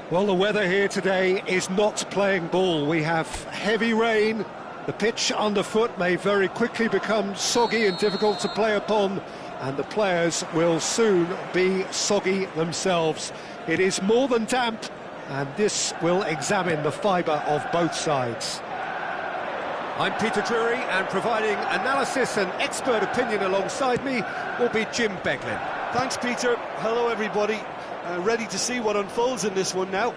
Well, the weather here today is not playing ball. We have heavy rain. The pitch underfoot may very quickly become soggy and difficult to play upon, and the players will soon be soggy themselves. It is more than damp, and this will examine the fibre of both sides. I'm Peter Drury, and providing analysis and expert opinion alongside me will be Jim Beglin. Thanks, Peter. Hello, everybody. Ready to see what unfolds in this one now.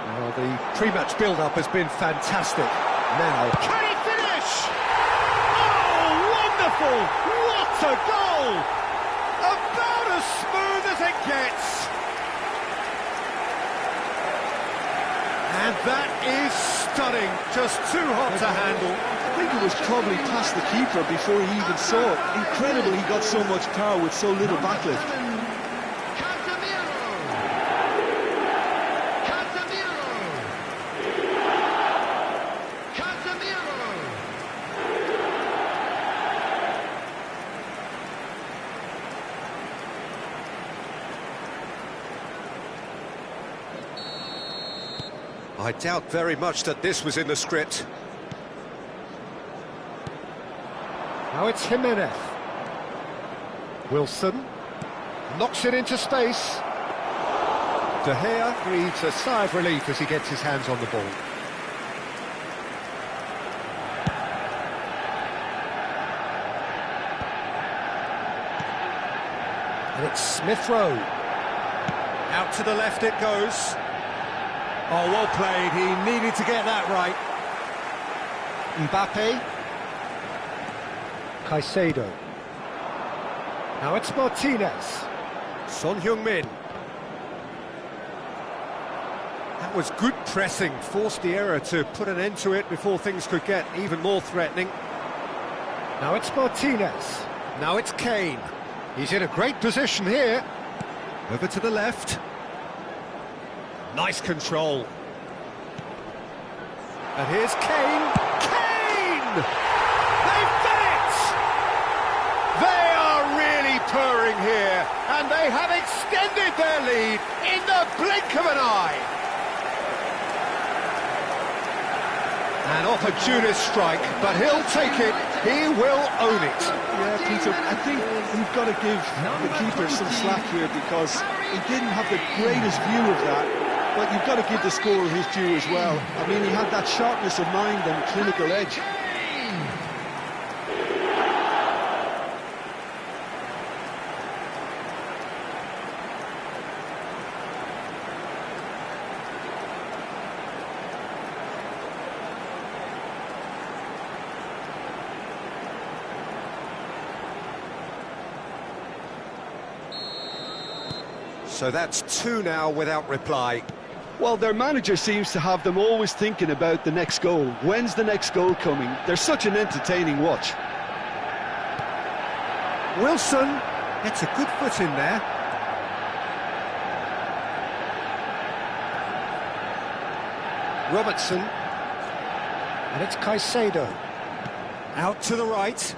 Well, the pre-match build-up has been fantastic. Now, can he finish? Oh, wonderful! What a goal! About as smooth as it gets. And that is stunning. Just too hot to handle. I think it was probably past the keeper before he even saw it. Incredible he got so much power with so little backlift. I doubt very much that this was in the script. Now it's Jimenez. Wilson knocks it into space. De Gea breathes a sigh of relief as he gets his hands on the ball. And it's Smith Rowe. Out to the left it goes. Oh, well played. He needed to get that right. Mbappe. Caicedo. Now it's Martinez. Son Heung-min. That was good pressing, forced the error to put an end to it before things could get even more threatening. Now it's Martinez. Now it's Kane. He's in a great position here. Over to the left. Nice control. And here's Kane. Kane! They've done it! They are really purring here, and they have extended their lead in the blink of an eye. An opportunist strike, but he'll take it. He will own it. Yeah, Peter, I think you've got to give the keeper some slack here because he didn't have the greatest view of that. But you've got to give the scorer his due as well. I mean, he had that sharpness of mind and clinical edge. So that's two now without reply. Well, their manager seems to have them always thinking about the next goal. When's the next goal coming? They're such an entertaining watch. Wilson gets a good foot in there. Robertson. And it's Caicedo. Out to the right.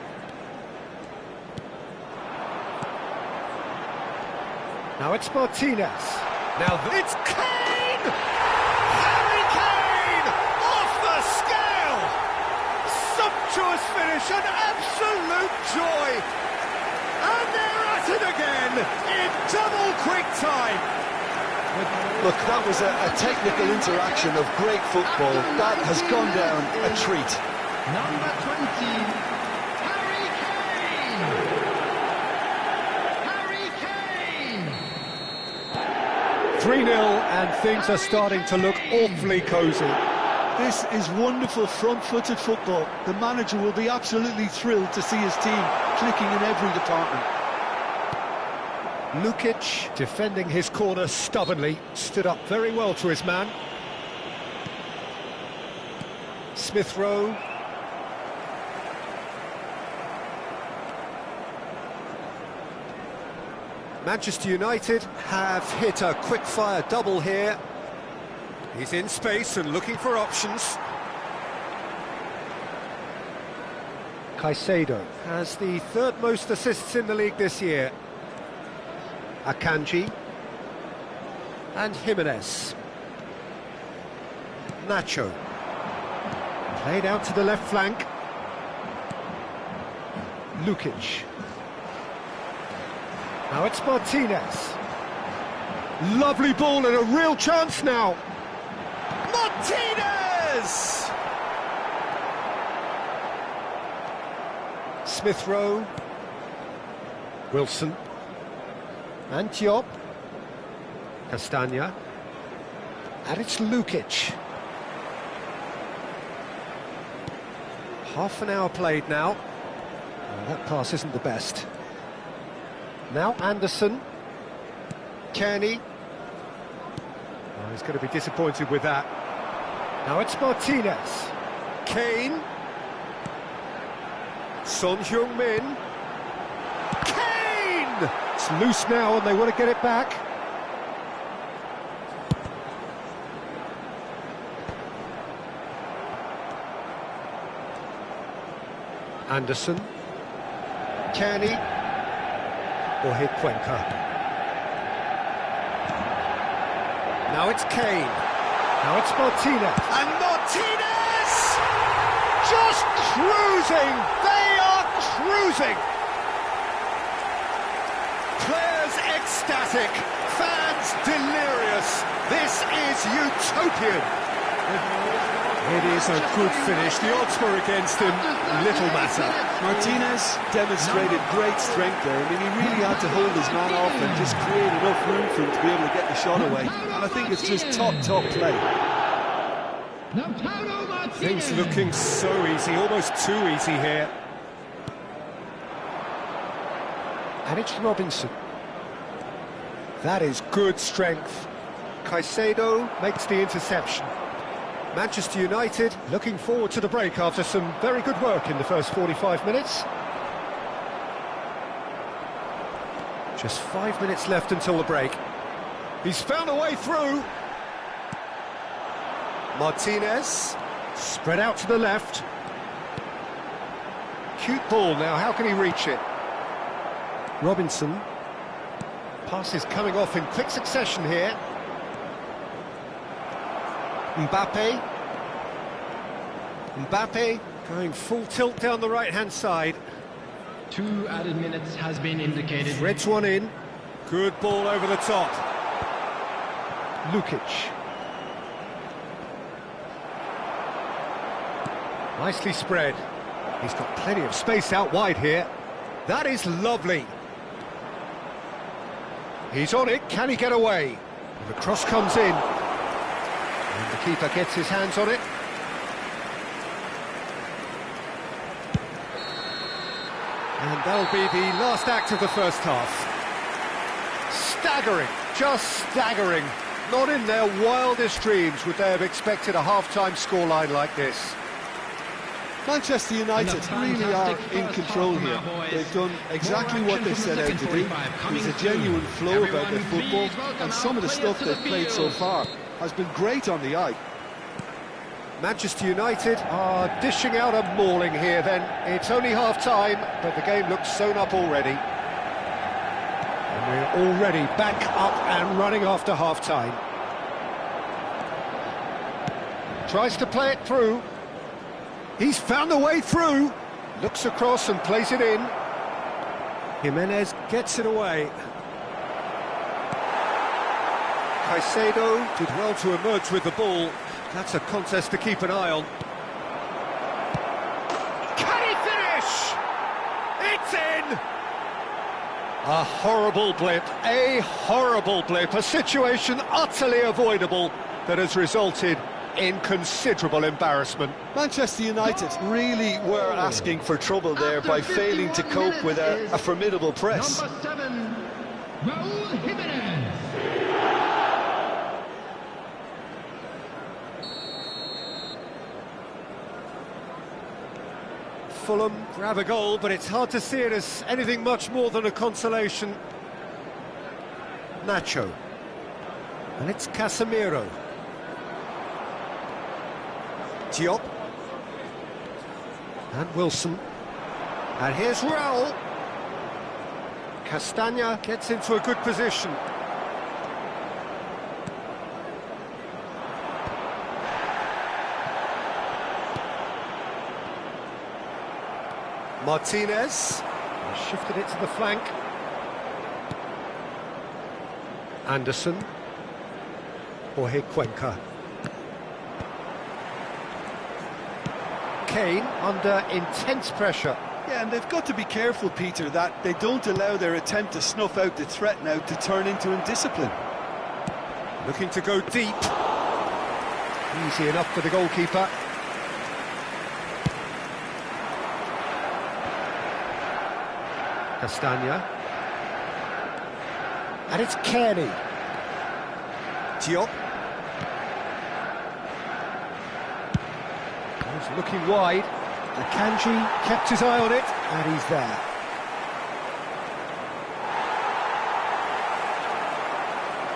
Now it's Martinez. Now it's Kane! Harry Kane! Off the scale! Sumptuous finish, an absolute joy! And they're at it again in double quick time! Look, that was a technical interaction of great football. That has gone down a treat. Number 20. 3-0, and things are starting to look awfully cosy. This is wonderful front-footed football. The manager will be absolutely thrilled to see his team clicking in every department. Lukic, defending his corner stubbornly, stood up very well to his man. Smith Rowe. Manchester United have hit a quick-fire double here. He's in space and looking for options. Caicedo has the third most assists in the league this year. Akanji. And Jimenez. Nacho. Played out to the left flank. Lukic. Now it's Martinez. Lovely ball and a real chance now. Martinez! Smith Rowe. Wilson. And Diop. Castagna. And it's Lukic. Half an hour played now. Oh, that pass isn't the best. Now Anderson. Kearney. Oh, he's going to be disappointed with that. Now it's Martinez. Kane. Son Heung-min. Kane! It's loose now and they want to get it back. Anderson. Kearney. Or hit Cuenca. Now it's Kane. Now it's Martinez. And Martinez! Just cruising! They are cruising! Players ecstatic, fans delirious. This is utopian. It is a good finish. The odds were against him, little matter. Martinez demonstrated great strength there. I mean, he really had to hold his man off and just create enough room for him to be able to get the shot away. And I think it's just top play. Things looking so easy, almost too easy here. And it's Robinson. That is good strength. Caicedo makes the interception. Manchester United looking forward to the break after some very good work in the first 45 minutes. Just 5 minutes left until the break. He's found a way through. Martinez, spread out to the left. Cute ball now, how can he reach it? Robinson. Pass is coming off in quick succession here. Mbappe going full tilt down the right-hand side. 2 added minutes has been indicated. Threads one in. Good ball over the top. Lukic. Nicely spread. He's got plenty of space out wide here. That is lovely. He's on it. Can he get away? The cross comes in. And the keeper gets his hands on it. And that'll be the last act of the first half. Staggering, just staggering. Not in their wildest dreams would they have expected a half-time scoreline like this. Manchester United really are in control here. They've done exactly what they set out to do. There's a genuine flow about their football, and some of the stuff they've played so far has been great on the eye. Manchester United are dishing out a mauling here then. It's only half-time, but the game looks sewn up already. And we're already back up and running after half-time. Tries to play it through. He's found a way through. Looks across and plays it in. Jimenez gets it away. Caicedo did well to emerge with the ball. That's a contest to keep an eye on. Can he finish? It's in! A horrible blip, a situation utterly avoidable that has resulted in considerable embarrassment. Manchester United really were asking for trouble there by failing to cope with a formidable press. Number 7, Raúl Jiménez. Fulham grab a goal, but it's hard to see it as anything much more than a consolation. Nacho. And it's Casemiro. Diop. And Wilson. And here's Raul. Castagna gets into a good position. Martinez. He shifted it to the flank. Anderson. Jorge Cuenca. Kane under intense pressure. Yeah, and they've got to be careful, Peter, that they don't allow their attempt to snuff out the threat now to turn into indiscipline. Looking to go deep. Easy enough for the goalkeeper. Castagna. And it's Kearney. Diop. He's looking wide. Akanji kept his eye on it, and he's there.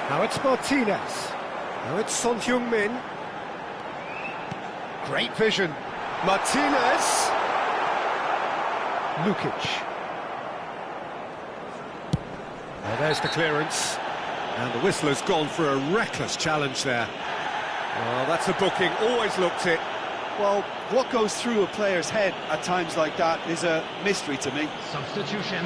Now it's Martinez. Now it's Son Heung-min. Great vision. Martinez. Lukic. Well, there's the clearance. And the whistler's gone for a reckless challenge there. Oh, that's a booking, always looked it. Well, what goes through a player's head at times like that is a mystery to me. Substitution.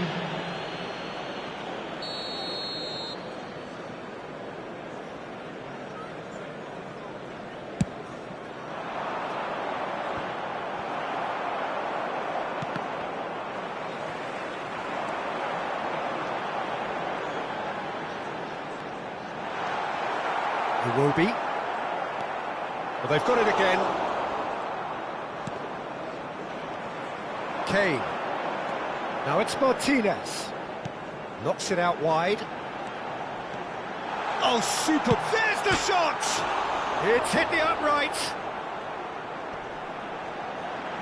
Iwobi. Well, they've got it again. Kane. Now it's Martinez. Knocks it out wide. Oh, super! There's the shot! It's hit the upright.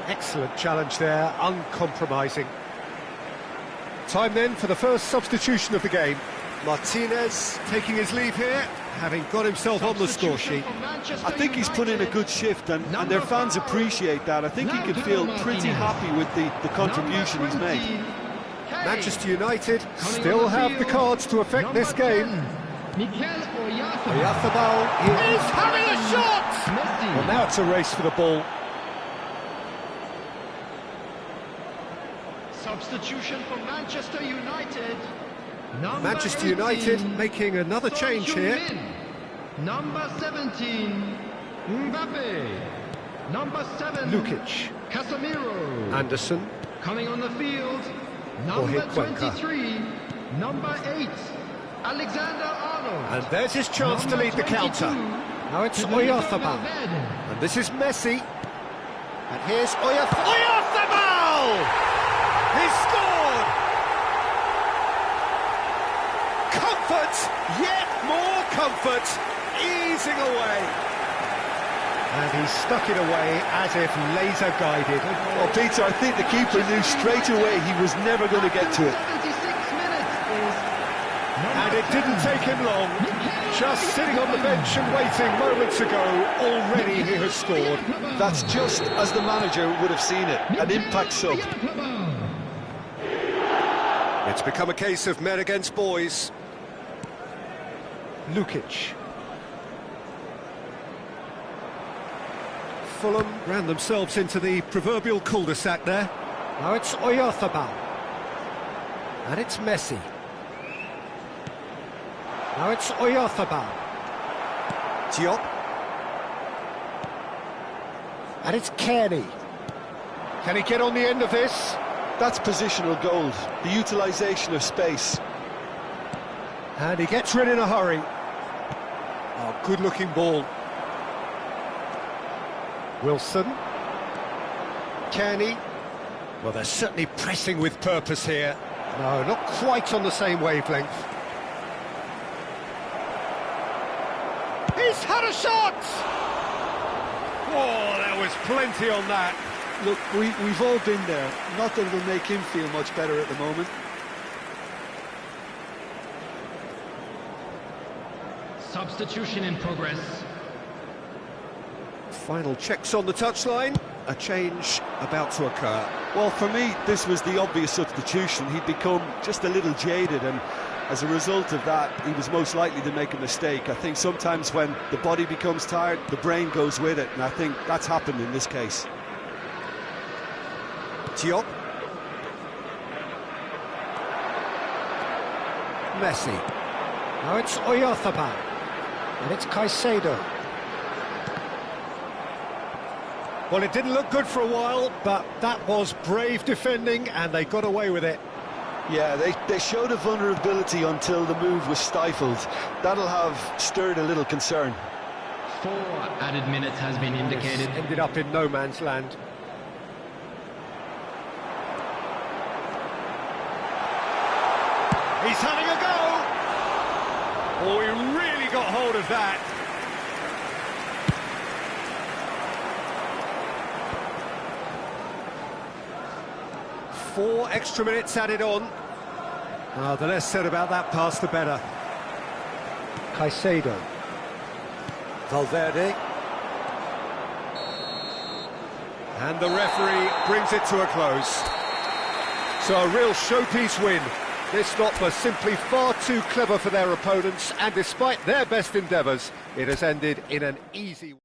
Excellent challenge there, uncompromising. Time then for the first substitution of the game. Martinez taking his leave here, having got himself on the score sheet. I think he's put in a good shift, and their fans appreciate that. I think he can feel pretty happy with the contribution he's made. Manchester United still have the cards to affect this game. Oyarzabal is having a shot! Well, now it's a race for the ball. Substitution for Manchester United. Manchester United making another change here. Number 17, Mbappe. Number 7, Lukic. Casemiro. Anderson. Coming on the field, number 23, number 8, Alexander-Arnold. And there's his chance to lead the counter. Now it's Oyarzabal. And this is Messi. And here's Oyarzabal! He's scored! Comfort, yet more comfort, easing away. And he stuck it away as if laser guided. Well, Peter, I think the keeper knew straight away he was never going to get to it. 76 minutes is And it didn't take him long. Just sitting on the bench and waiting moments ago, already he has scored. That's just as the manager would have seen it, an impact sub. It's become a case of men against boys. Lukic. Fulham ran themselves into the proverbial cul-de-sac there. Now it's Oyarzabal. And it's Messi. Now it's Oyarzabal. Diop. And it's Kearney. Can he get on the end of this? That's positional gold, the utilisation of space. And he gets rid in a hurry. Oh, good-looking ball. Wilson. Kearney. Well, they're certainly pressing with purpose here. No, not quite on the same wavelength. He's had a shot! Oh, there was plenty on that. Look, we've all been there. Not that it'll make him feel much better at the moment. substitution in progress. Final checks on the touchline. A change about to occur. Well, for me, this was the obvious substitution. He'd become just a little jaded, and as a result of that, he was most likely to make a mistake. I think sometimes when the body becomes tired, the brain goes with it, and I think that's happened in this case. Diop. Messi. Now it's Oyarthabal. And it's Caicedo. Well, it didn't look good for a while, but that was brave defending, and they got away with it. Yeah, they showed a vulnerability until the move was stifled. That'll have stirred a little concern. 4 added minutes has been indicated. This ended up in no man's land. He's having a go! Oh, he really got hold of that. Four extra minutes added on. Oh, the less said about that pass, the better. Caicedo. Valverde. And the referee brings it to a close. So a real showpiece win. This lot was simply far too clever for their opponents, and despite their best endeavours, it has ended in an easy...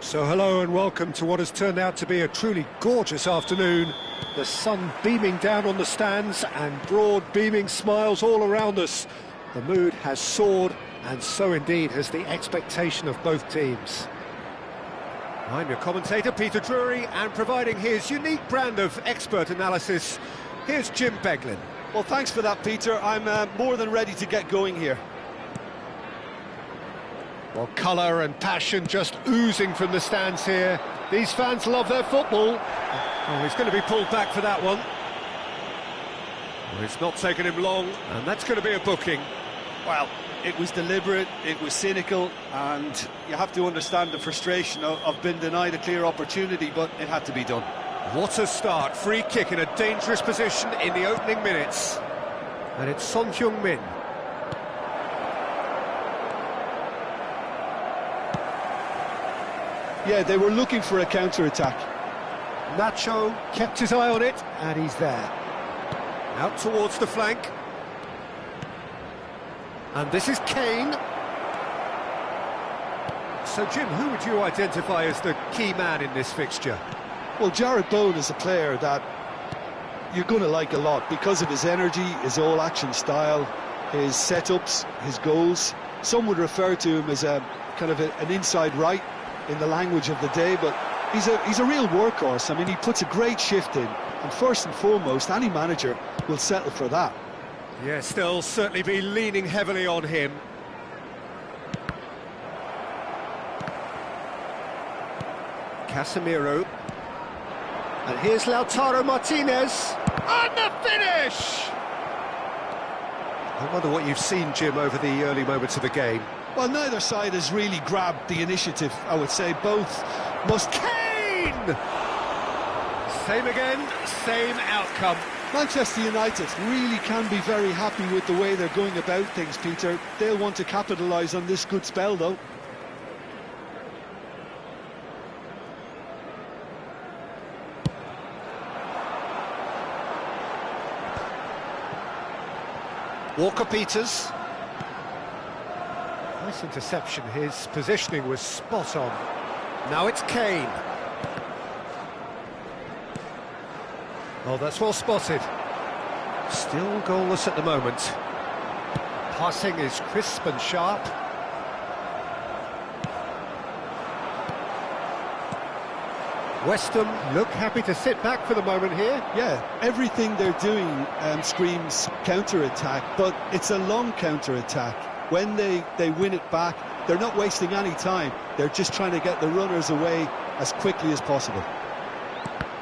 So hello and welcome to what has turned out to be a truly gorgeous afternoon. The sun beaming down on the stands and broad beaming smiles all around us. The mood has soared, and so indeed has the expectation of both teams. I'm your commentator, Peter Drury, and providing his unique brand of expert analysis, here's Jim Beglin. Well, thanks for that, Peter. I'm more than ready to get going here. Well, colour and passion just oozing from the stands here. These fans love their football. Oh, he's going to be pulled back for that one. Well, it's not taken him long, and that's going to be a booking. Well, it was deliberate, it was cynical, and you have to understand the frustration of being denied a clear opportunity, but it had to be done. What a start. Free kick in a dangerous position in the opening minutes. And it's Son Heung-min. Yeah, they were looking for a counter-attack. Nacho kept his eye on it, and he's there. Out towards the flank. And this is Kane. So, Jim, who would you identify as the key man in this fixture? Well, Jarrod Bowen is a player that you're going to like a lot because of his energy, his all-action style, his setups, his goals. Some would refer to him as a kind of an inside right in the language of the day, but he's a real workhorse. I mean, he puts a great shift in, and first and foremost, any manager will settle for that. Yes, they'll certainly be leaning heavily on him. Casemiro. And here's Lautaro Martinez. And the finish! I wonder what you've seen, Jim, over the early moments of the game. Well, neither side has really grabbed the initiative, I would say. Both must... Kane! Same again, same outcome. Manchester United really can be very happy with the way they're going about things, Peter. They'll want to capitalise on this good spell, though. Walker-Peters. Nice interception, his positioning was spot on. Now it's Kane. Oh, that's well spotted. Still goalless at the moment. Passing is crisp and sharp. West Ham look happy to sit back for the moment here. Yeah, everything they're doing screams counter-attack, but it's a long counter-attack. When they win it back, they're not wasting any time. They're just trying to get the runners away as quickly as possible.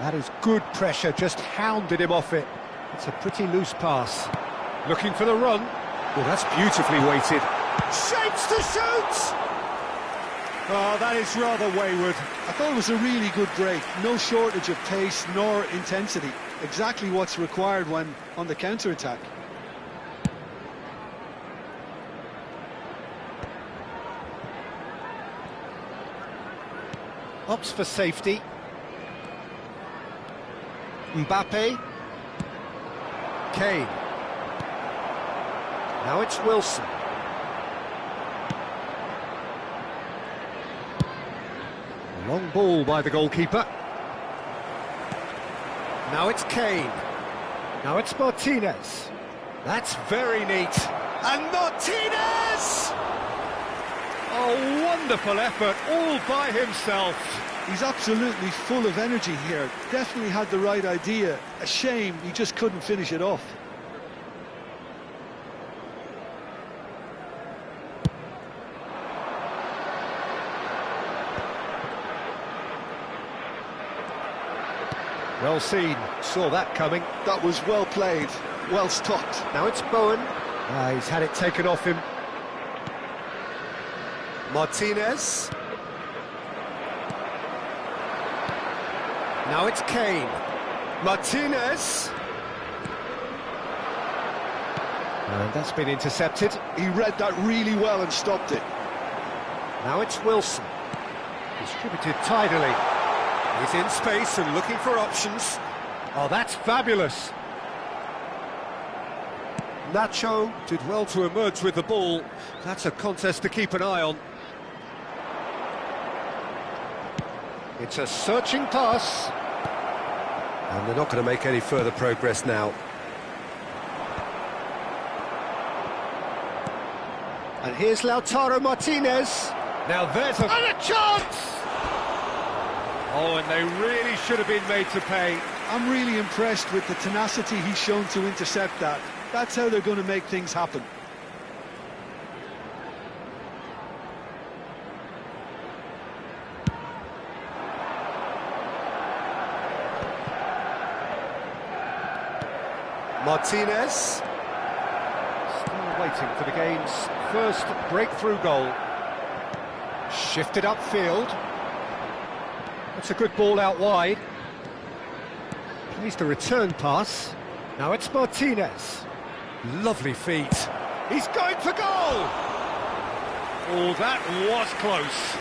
That is good pressure, just hounded him off it. It's a pretty loose pass. Looking for the run. Well, that's beautifully weighted. Shapes to shoot! Oh, that is rather wayward. I thought it was a really good break. No shortage of pace nor intensity. Exactly what's required when on the counter-attack. Opts for safety. Mbappe. Kane. Now it's Wilson. A long ball by the goalkeeper. Now it's Kane. Now it's Martinez. That's very neat. And Martinez! Oh, wonderful effort, all by himself. He's absolutely full of energy here. Definitely had the right idea. A shame he just couldn't finish it off. Well seen, saw that coming. That was well played, well stopped. Now it's Bowen. He's had it taken off him. Martinez. Now it's Kane. Martinez. And that's been intercepted. He read that really well and stopped it. Now it's Wilson. Distributed tidily. He's in space and looking for options. Oh, that's fabulous. Nacho did well to emerge with the ball. That's a contest to keep an eye on. It's a searching pass. And they're not going to make any further progress now. And here's Lautaro Martinez. Now there's a chance! Oh, and they really should have been made to pay. I'm really impressed with the tenacity he's shown to intercept that. That's how they're going to make things happen. Martinez. Still waiting for the game's first breakthrough goal. Shifted upfield. That's a good ball out wide. Plays the return pass. Now it's Martinez. Lovely feet. He's going for goal! Oh, that was close.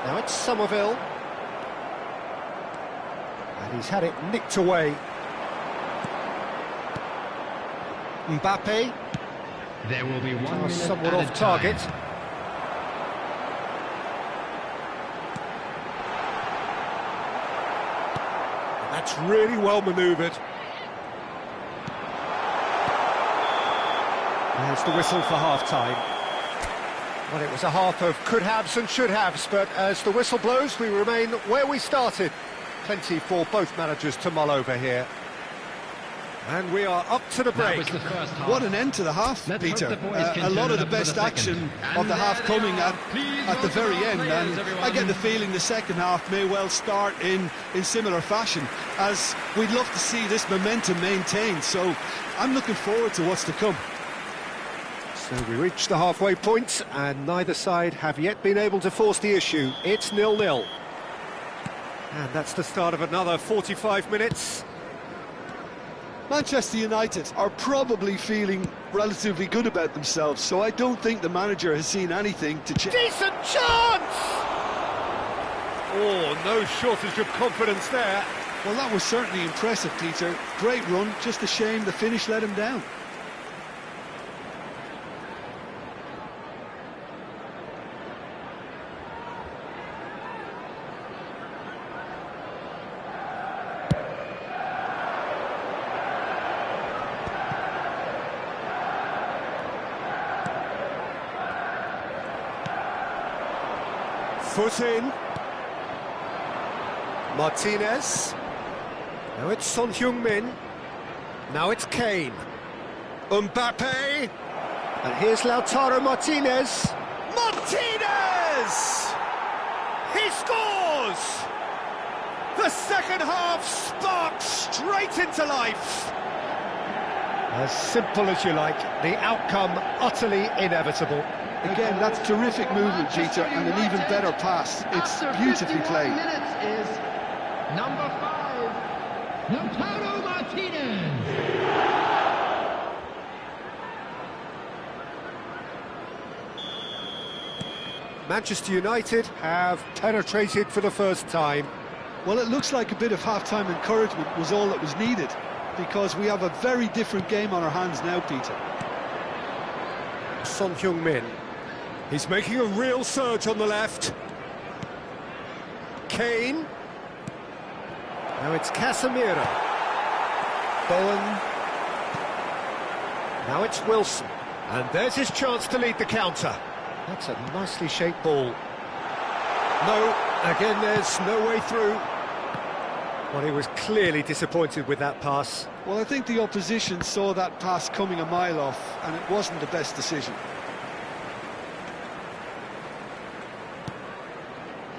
Now it's Somerville. And he's had it nicked away. Mbappe. There will be 1 minute Somewhat added off target. time. That's really well manoeuvred. There's the whistle for half-time. Well, it was a half of could-haves and should-haves, but as the whistle blows, we remain where we started. Plenty for both managers to mull over here. And we are up to the break. That was the first half. What an end to the half, Let's Peter. hope the boys can A lot turn of the it up for best the second. action And of the half there coming they at are. Please the welcome very our end, players, and everyone. I get the feeling the second half may well start in similar fashion, as we'd love to see this momentum maintained. So I'm looking forward to what's to come. So we reach the halfway point, and neither side have yet been able to force the issue. It's 0-0. And that's the start of another 45 minutes. Manchester United are probably feeling relatively good about themselves, so I don't think the manager has seen anything to change. Decent chance! Oh, no shortage of confidence there. Well, that was certainly impressive, Peter. Great run, just a shame the finish let him down. Foot in. Martinez. Now it's Son Heung-min. Now it's Kane. Mbappe. And here's Lautaro Martinez. Martinez! He scores! The second half sparks straight into life. As simple as you like, the outcome utterly inevitable. Again, that's terrific movement, Peter, and an even better pass. It's beautifully played. Minutes is number 5, Lautaro Martinez. Manchester United have penetrated for the first time. Well, it looks like a bit of half-time encouragement was all that was needed, because we have a very different game on our hands now, Peter. Son Heung-min. He's making a real surge on the left. Kane. Now it's Casemiro. Bowen. Now it's Wilson. And there's his chance to lead the counter. That's a nicely shaped ball. No, again there's no way through. Well, he was clearly disappointed with that pass. Well, I think the opposition saw that pass coming a mile off, and it wasn't the best decision.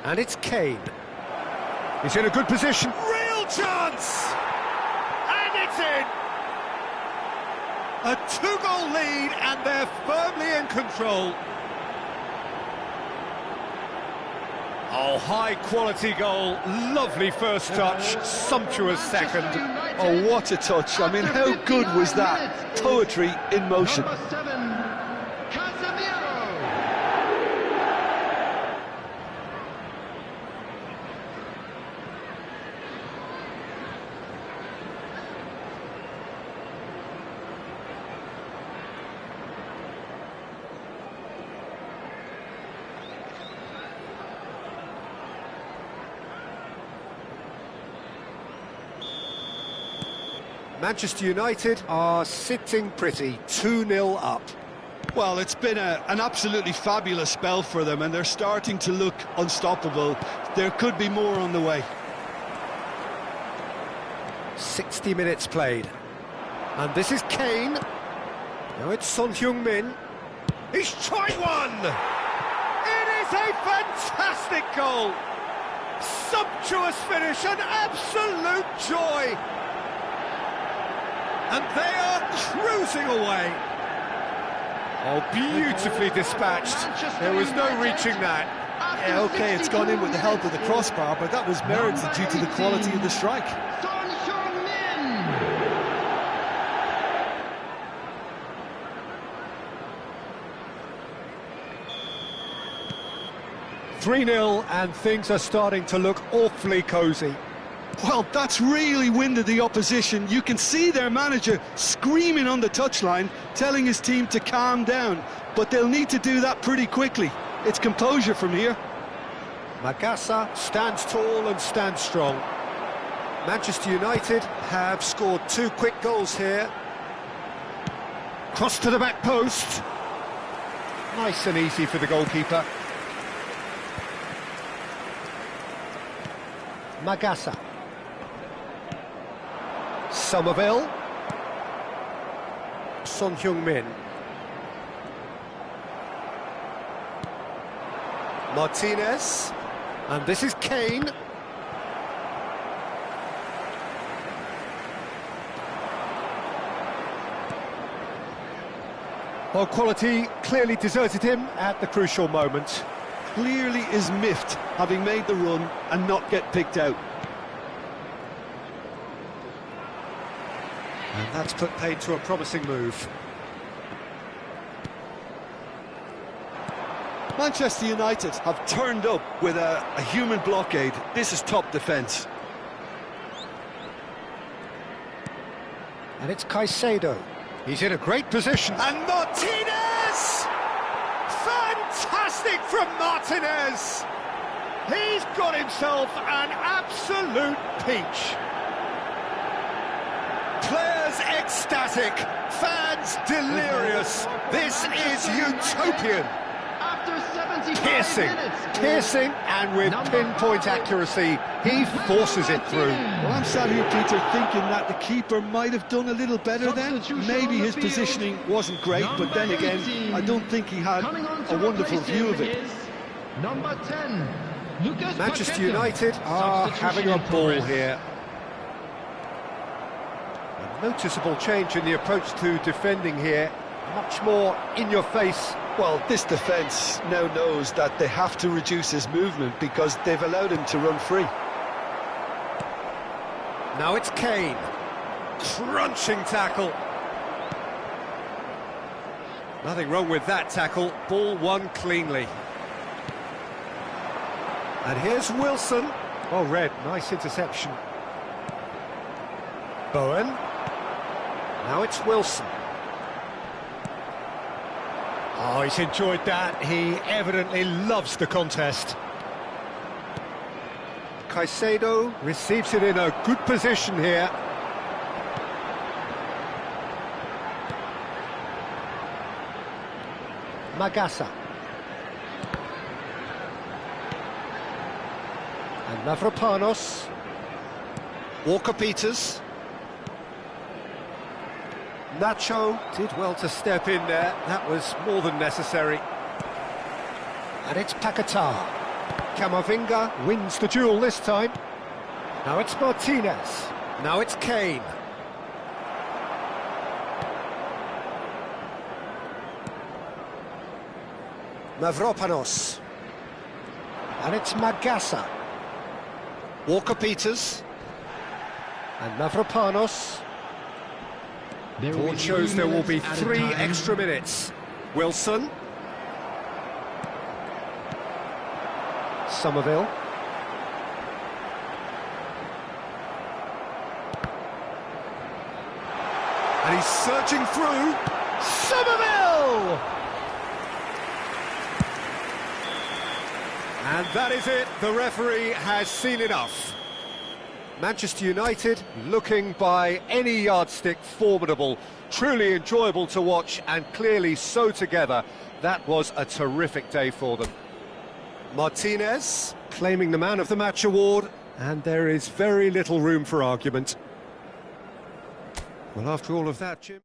And it's Kane. He's in a good position. Real chance! And it's in! A 2-goal lead, and they're firmly in control. Oh, high-quality goal, lovely first touch, sumptuous second. Oh, what a touch. I mean, how good was that? Poetry in motion. Number 7, Casemiro. Manchester United are sitting pretty, 2-0 up. Well, it's been an absolutely fabulous spell for them, and they're starting to look unstoppable. There could be more on the way. 60 minutes played. And this is Kane. Now it's Son Heung-min. He's tried one! It is a fantastic goal! Sumptuous finish, an absolute joy! And they are cruising away. Oh, beautifully dispatched. There was no reaching that. Yeah, OK, it's gone in with the help of the crossbar, but that was merited due to the quality of the strike. Son Heung-min. 3-0, and things are starting to look awfully cosy. Well, that's really winded the opposition. You can see their manager screaming on the touchline, telling his team to calm down. But they'll need to do that pretty quickly. It's composure from here. Magassa stands tall and stands strong. Manchester United have scored 2 quick goals here. Cross to the back post. Nice and easy for the goalkeeper. Magassa. Somerville. Son Heung-min. Martinez. And this is Kane. Well, quality clearly deserted him at the crucial moment. Clearly is miffed, having made the run and not get picked out. And that's put paid to a promising move. Manchester United have turned up with a human blockade. This is top defence. And it's Caicedo. He's in a great position. And Martinez! Fantastic from Martinez! He's got himself an absolute peach. Players ecstatic, fans delirious. This is utopian. After Piercing, and with pinpoint accuracy, he forces it through. Well, I'm sat here, Peter, thinking that the keeper might have done a little better then. Maybe his positioning wasn't great, but then again, I don't think he had a wonderful view of it. Number 10, Manchester United are having a ball here. A noticeable change in the approach to defending here. Much more in your face. Well, this defence now knows that they have to reduce his movement because they've allowed him to run free. Now it's Kane. Crunching tackle. Nothing wrong with that tackle. Ball won cleanly. And here's Wilson. Oh, Red, nice interception. Bowen. Now it's Wilson. Oh, he's enjoyed that. He evidently loves the contest. Caicedo receives it in a good position here. Magassa. And Mavropanos. Walker-Peters. Nacho did well to step in there. That was more than necessary. And it's Paquetá. Camavinga wins the duel this time. Now it's Martinez. Now it's Kane. Mavropanos. And it's Magassa. Walker-Peters. And Mavropanos. Board shows there will be 3 extra minutes. Wilson. Somerville. And he's searching through. Somerville! And that is it. The referee has seen enough. Manchester United looking by any yardstick formidable, truly enjoyable to watch and clearly so together. That was a terrific day for them. Martinez claiming the Man of the Match award, and there is very little room for argument. Well, after all of that, Jim...